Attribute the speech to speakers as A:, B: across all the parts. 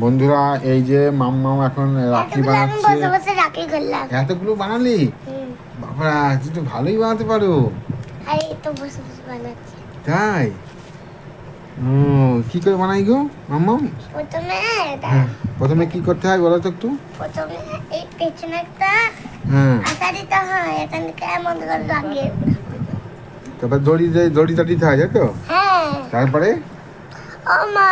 A: বন্ধুরা এই যে মাম্মাম এখন রাখি
B: এতগুলো আমি
A: বানাচ্ছে।
B: বসে বসে রাখি করলাম।
A: এতগুলো বানালি? বাবা তুই তো ভালোই বানাতে পারো।
B: আর এই তো বসে বসে বানাচ্ছি।
A: তাই? ও, কি করে বানাই গো মাম্মাম?
B: প্রথমে
A: হ্যাঁ, প্রথমে কি করতে হয় বলো তো একটু।
B: প্রথমে এই পেছনে একটা
A: হ্যাঁ,
B: আটা দিতে হয়, এখান থেকে এমন করে লাগিয়ে।
A: তারপর দড়িটা দিতে হয় তাই তো?
B: হ্যাঁ।
A: তারপরে
B: ও মা,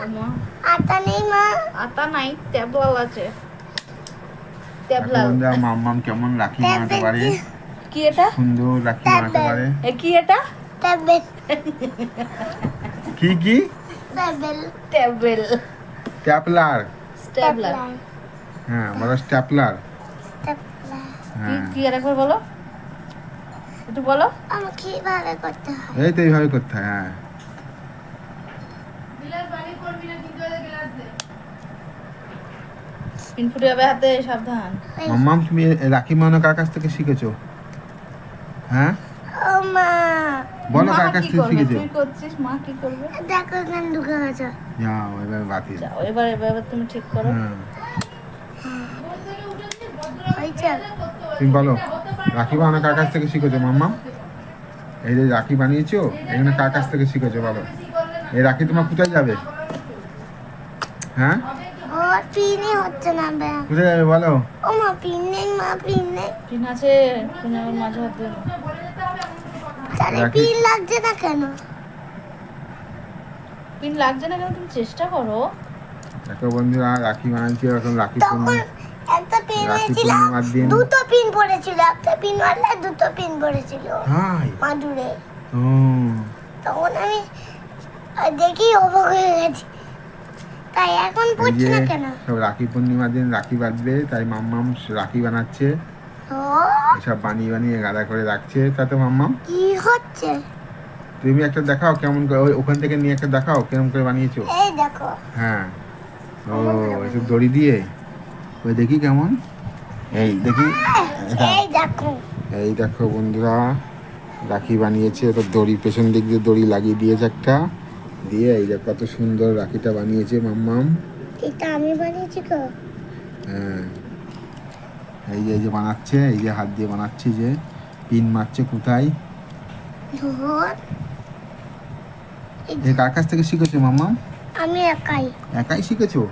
C: ওমা,
B: আটা নেই মা।
C: আটা নাই, ট্যাবলাল আছে। ট্যাবলাল।
A: বন্ধুরা মাম্মাম কেমন রাখি বানাতে পারে,
C: কি এটা?
A: সুন্দর রাখি বানাতে পারে।
C: এ কি এটা?
B: টেবিল
A: কি কি?
B: টেবিল
C: ট্যাবেল।
A: স্ট্যাপলার।
C: স্ট্যাবলার।
A: হ্যাঁ বলো স্ট্যাপলার।
C: কি
A: হ্যাঁ
C: কি আরেকবার বলো, একটু বলো।
B: আমি কিভাবে করতে হয়?
A: এই তো এইভাবে করতে হয়। হ্যাঁ
C: পিন ফুটে যাবে হাতে, সাবধান।
A: মাম্মাম তুমি রাখি বানানো কার কাছ থেকে শিখেছো? হ্যাঁ
B: ও মা,
A: বলো
C: মা
A: কার কাছ
C: কি
A: থেকে
C: করবে?
A: শিখেছো?
C: তুই করছিস, মা কি করবে?
B: দেখো এখানে ঢুকে গেছে।
A: যাও এবার বাতি।
C: যাও, এবার এবার এবার তুমি ঠিক করো।
A: হ্যাঁ
B: হয়েছে?
A: তুমি বলো রাখি বানানো কার কাছ থেকে শিখেছো মাম্মাম? এই যে রাখি বানিয়েছো এখানে কার কাছ থেকে শিখেছো বলো? এই রাখি তোমার কোথায় যাবে? হ্যাঁ
B: ও পিনই হচ্ছে না বে।
A: কোথায় যাবে বলো?
B: ও মা, পিন নেই মা, পিন নেই।
C: পিন আছে, পিন আবার মাঝে হাত দেবে।
B: তাহলে
A: রাখি-
B: পিন লাগছে না কেন?
C: পিন লাগছে না কেন, তুমি চেষ্টা করো।
A: দেখো বন্ধুরা রাখি বানাচ্ছি এখন রাখি
B: তখন
A: পূর্ণিমা।
B: একটা পিন
A: রাখি
B: নিয়েছিলাম,
A: পূর্ণিমার দিন।
B: দুটো পিন পড়েছিল, একটা পিন মারলে দুটো পিন পড়েছিল
A: হাই
B: মাদুরে।
A: ও
B: তখন আমি দেখি অবাক হয়ে গেছি, তাই এখন
A: এই
B: পড়ছে
A: যে
B: না কেন?
A: সব রাখি পূর্ণিমার দিন রাখি বাঁধবে তাই মাম্মাম রাখি বানাচ্ছে।
B: ও
A: এসব বানিয়ে বানিয়ে গাদা করে রাখছে তাতে মাম্মাম।
B: কি হচ্ছে?
A: তুমি একটা দেখাও কেমন করে ওখান থেকে নিয়ে একটা দেখাও কেমন করে বানিয়েছো।
B: এই দেখো।
A: হ্যাঁ ও একটু দড়ি দিয়ে ওই দেখি কেমন। এই দেখি
B: এই দেখো।
A: এই দেখো বন্ধুরা রাখি বানিয়েছে তো দড়ি পেছন দিক দিয়ে দড়ি লাগিয়ে দিয়েছে একটা দিয়ে এই যে কত সুন্দর রাখিটা বানিয়েছে মাম্মাম।
B: এটা আমি বানিয়েছি গো।
A: হ্যাঁ এই যে বানাচ্ছে এই যে হাত দিয়ে বানাচ্ছে যে পিন মারছে কোথায়।
B: ধর,
A: এই কার কাছ থেকে শিখেছো মাম্মাম?
B: আমি একাই।
A: একাই শিখেছো?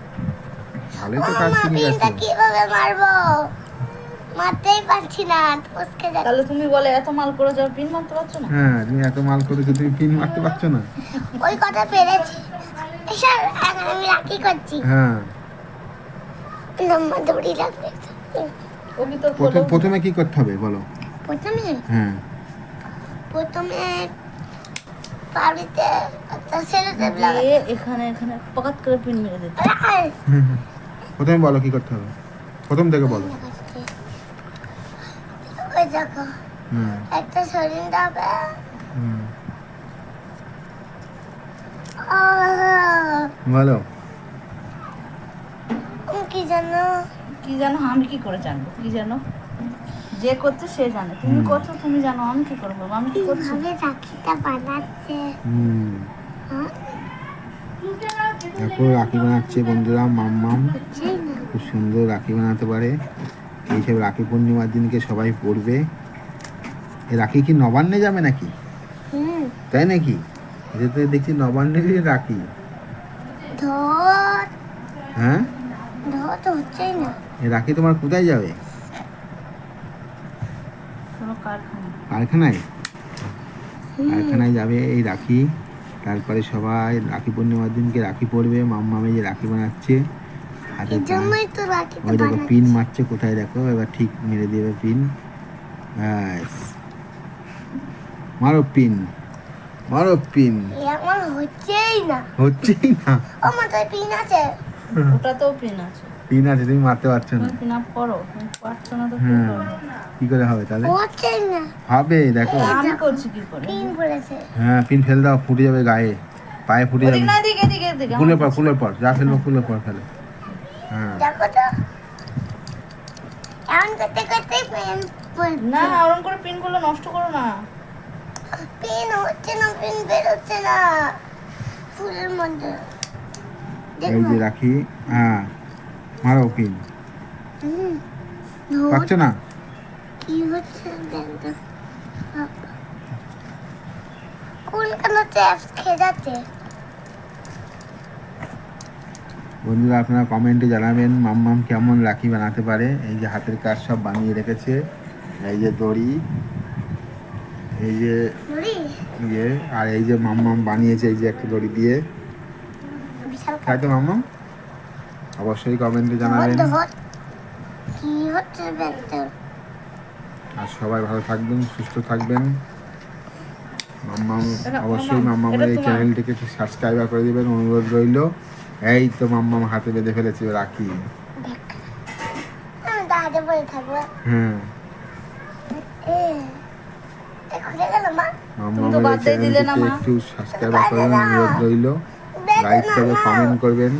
A: ভালোই তো কাজ
B: মামা,
A: শিখে
B: পিনটা
A: গেছো।
B: কিভাবে মারবো? মারতেই পারছি না, ফসকে যাচ্ছে।
C: তাহলে তুমি বলে এত মাল করে যাও, পিন মারতে পারছো না?
A: হ্যাঁ তুমি এত মাল করেছো তুমি পিন মারতে পারছো না।
B: ওই কথা পেরেছি। এসব এখন আমি রাখি করছি।
A: হ্যাঁ
B: লম্বা দড়ি লাগবে।
C: ও কি তোর কোলে?
A: প্রথমে কি করতে হবে বলো?
B: প্রথমে
A: হ্যাঁ
B: প্রথমে বাড়িতে একটা সেলোটেপ
C: দিয়ে
B: লাগাতে
C: এখানে এখানে পকাত করে পিন মেরে দিতে।
A: প্রথমে বলো কি করতে হবে প্রথম থেকে বলো।
B: ওই দেখো,
A: হুম
B: একটা শরীর যাবে।
A: হুম বলো।
B: কি জানো?
C: কি জানো? আমি কি করে জানবো? কি জানো? যে করছে সে জানে। তুমি
A: হুম।
C: করছো, তুমি জানো। আমি কি করবো? আমি কি করছি?
B: কিভাবে রাখিটা বানাচ্ছে?
A: হুম
B: হ্যাঁ?
A: দেখো রাখি বানাচ্ছে বন্ধুরা মাম্মাম
B: বুঝছেই না।
A: খুব সুন্দর রাখি বানাতে পারে। এইসব রাখি পূর্ণিমার দিনকে সবাই পড়বে। এই রাখি কি নবান্নে যাবে নাকি?
B: হুম।
A: তাই নাকি? এটা তো দেখছি নবান্নেরই রাখি।
B: ধর
A: হ্যাঁ
B: ধর তো হচ্ছেই না।
A: এই রাখি তোমার কোথায় যাবে?
C: কোনো কারখানা।
A: কারখানায়?
B: হুম।
A: কারখানায় যাবে এই রাখি। তারপরে সবাই রাখি পূর্ণিমার দিনকে রাখি পরবে। মাম্মামে যে রাখি বানাচ্ছে হাতে
B: এই জন্যই তো রাখিটা
A: ওই দেখো
B: বানাচ্ছে।
A: পিন মারছে কোথায় দেখো এবার ঠিক মেরে দেবে পিন। ব্যাস মারো পিন মারো পিন।
B: এ আমার হচ্ছেই না।
A: হচ্ছেই না।
B: ও মাথায় পিন আছে।
C: ওটাতেও পিন আছে।
A: পিন আছে তুমি মারতে পারছো না।
C: তুমি পিন আপ করো, তুমি পারছো না তো কি
A: হ্যাঁ
C: করবো?
A: কি করে হবে তাহলে?
B: হচ্ছেই না।
A: হবে দেখো।
C: আমি করছি কি করে?
B: পিন পড়েছে।
A: হ্যাঁ পিন ফেল দাও ফুটে যাবে গায়ে পায়ে ফুটে
C: ওদিক
A: যাবে।
C: না, এদিকে এদিকে এদিকে।
A: ফুলের পর যা ফেলবো ফুলের পর ফেলে। হ্যাঁ
B: দেখো তো, এমন করতে করতে পিন পড়ছে।
C: না, ওরকম করে পিন গুলো নষ্ট করো না।
B: পিন হচ্ছে না, পিন বেরোচ্ছে না ফুলের মধ্যে।
A: এই যে রাখি, হ্যাঁ মারো পিন।
B: হুম,
A: পাচ্ছ না?
B: কি হচ্ছে দেখো। কোন কেন চিপস খেয়ে যাচ্ছে?
A: বন্ধুরা আপনারা কমেন্টে জানাবেন মাম্মাম কেমন রাখি বানাতে পারে। এই যে হাতের কাজ সব বানিয়ে রেখেছে, এই যে দড়ি, এই যে
B: নুরি
A: ইয়ে, আর এই যে মাম্মাম বানিয়েছে এই যে একটা দড়ি দিয়ে।
B: বিশাল
A: তাই তো মাম্মাম? অবশ্যই কমেন্টে জানাবেন।
B: কি হচ্ছে দেখতে?
A: আর সবাই ভালো থাকবেন, সুস্থ থাকবেন। মাম্মাম অবশ্যই
C: মাম্মাম,
A: মাম্মামের
C: এটা
A: এই
C: তোমার।
A: চ্যানেলটিকে একটু সাবস্ক্রাইবার করে দেবেন, অনুরোধ রইল। এই তো মাম্মাম হাতে বেঁধে ফেলেছে রাখি।
B: দেখ, আমি দাঁড়াতে বলে থাকবো।
A: হ্যাঁ,
B: এ খুলে গেল মা।
C: তুমি তো
A: মাম্মামের এই
C: বাদ দিয়ে দিলে না,
A: চ্যানেলটিকে
C: মা।
A: একটু সাবস্ক্রাইবার করবেন, অনুরোধ রইল। লাইক করবে, কমেন্ট করবেন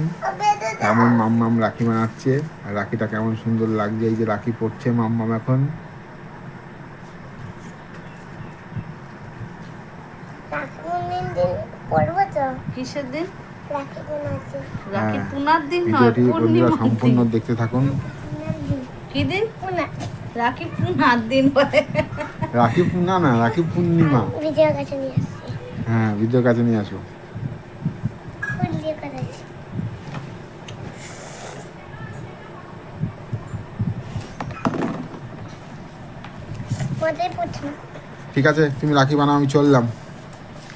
A: কেমন মাম্মাম রাখি বানাচ্ছে আর রাখিটা কেমন সুন্দর লাগছে। এই যে রাখি পড়ছে মাম্মাম এখন।
B: রাখি দিন পড়বো তো।
C: কিসের দিন?
B: রাখি দিন আছে।
C: রাখি
A: হ্যাঁ।
C: পূর্ণার দিন নয়,
A: ভিডিওটি বন্ধুরা
C: পূর্ণিমার
A: সম্পূর্ণ
C: দিন।
A: দেখতে থাকুন।
C: কি দিন?
B: পুনা
C: রাখি পূর্ণার দিন বলে।
A: রাখি না না, রাখি পূর্ণিমা।
B: ভিডিও কাছে নিয়ে আসছি।
A: হ্যাঁ, ভিডিও কাছে নিয়ে আসো।
B: ফুল দিয়ে করেছি। মজাই পড়ছে না।
A: ঠিক আছে, তুমি রাখি বানাও, আমি চললাম।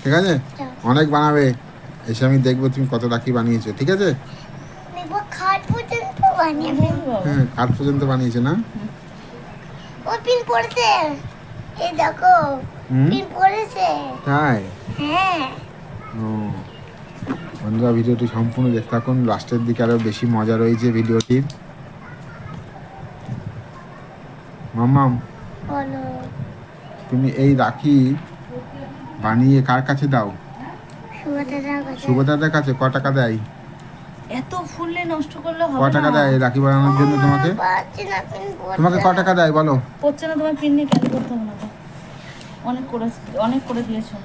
A: ঠিক আছে,
B: যাও।
A: অনেক বানাবে, এসে আমি দেখবো তুমি কত রাখি বানিয়েছো। ঠিক আছে,
B: দেখবো খাট পর্যন্ত বানিয়ে ফেলবো।
A: হ্যাঁ কাঠ পর্যন্ত বানিয়েছে না?
B: ও পিন পড়েছে। এই দেখো
A: হুম,
B: পিন পড়েছে।
A: তাই?
B: হ্যাঁ।
A: ও, বন্ধুরা ভিডিওটি সম্পূর্ণ দেখতে থাকুন, লাস্টের দিকে আরও বেশি মজা রয়েছে ভিডিওটির। মাম্মাম,
B: বলো।
A: তুমি এই রাখি বানিয়ে কার কাছে দাও?
B: সুভদ্রার কাছে।
A: সুভদ্রাদের কাছে। ক টাকা দেয়?
C: এত ফুললে নষ্ট করলে
A: ক
C: হবে
A: টাকা
C: না।
A: দেয় এই রাখি বানানোর জন্য তোমাকে?
B: পারছি না পিন পড়ছে।
A: তোমাকে ক টাকা দেয় বলো?
C: পড়ছে না, তোমার পিন নিয়ে ক্যারি করতে হবে না তো। অনেক করে দিয়েছো।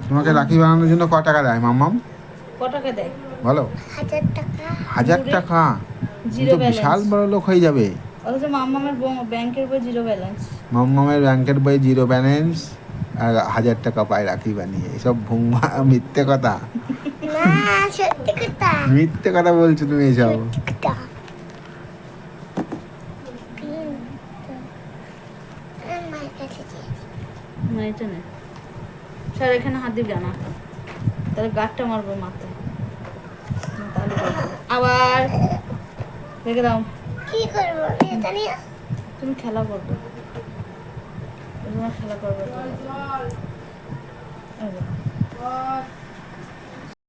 A: তোমাকে রাখি বানানোর জন্য ক টাকা দেয় মাম্মাম
C: ক টাকা দেয়?
A: বলো?
B: 1000 টাকা।
A: 1000 টাকা? তুমি
C: জিরো
A: তো বিশাল
C: ব্যালেন্স।
A: বড় লোক হয়ে যাবে।
C: অথচ মামামের ব্যাংকের বই জিরো ব্যালেন্স।
A: মাম্মামের ব্যাংকের বই জিরো ব্যালেন্স আর 1000 টাকা পায় রাখি বানিয়ে। এসব ভুঙ্গা মিথ্যে কথা,
B: না সত্যি কথা।
A: মিথ্যে কথা বলছো তুমি এসব।
B: সত্যি কথা। মায়ের কাছে দিয়েছি।
C: না এটা নেই স্যার, এখানে হাত দিবি না, তাহলে গাঁটটা মারবো মাথায়। তাহলে করবো। আবার রেখে দাও।
B: কি করবো আমি এটা নিয়ে?
C: তুমি খেলা করবে, তোমার খেলা করবে।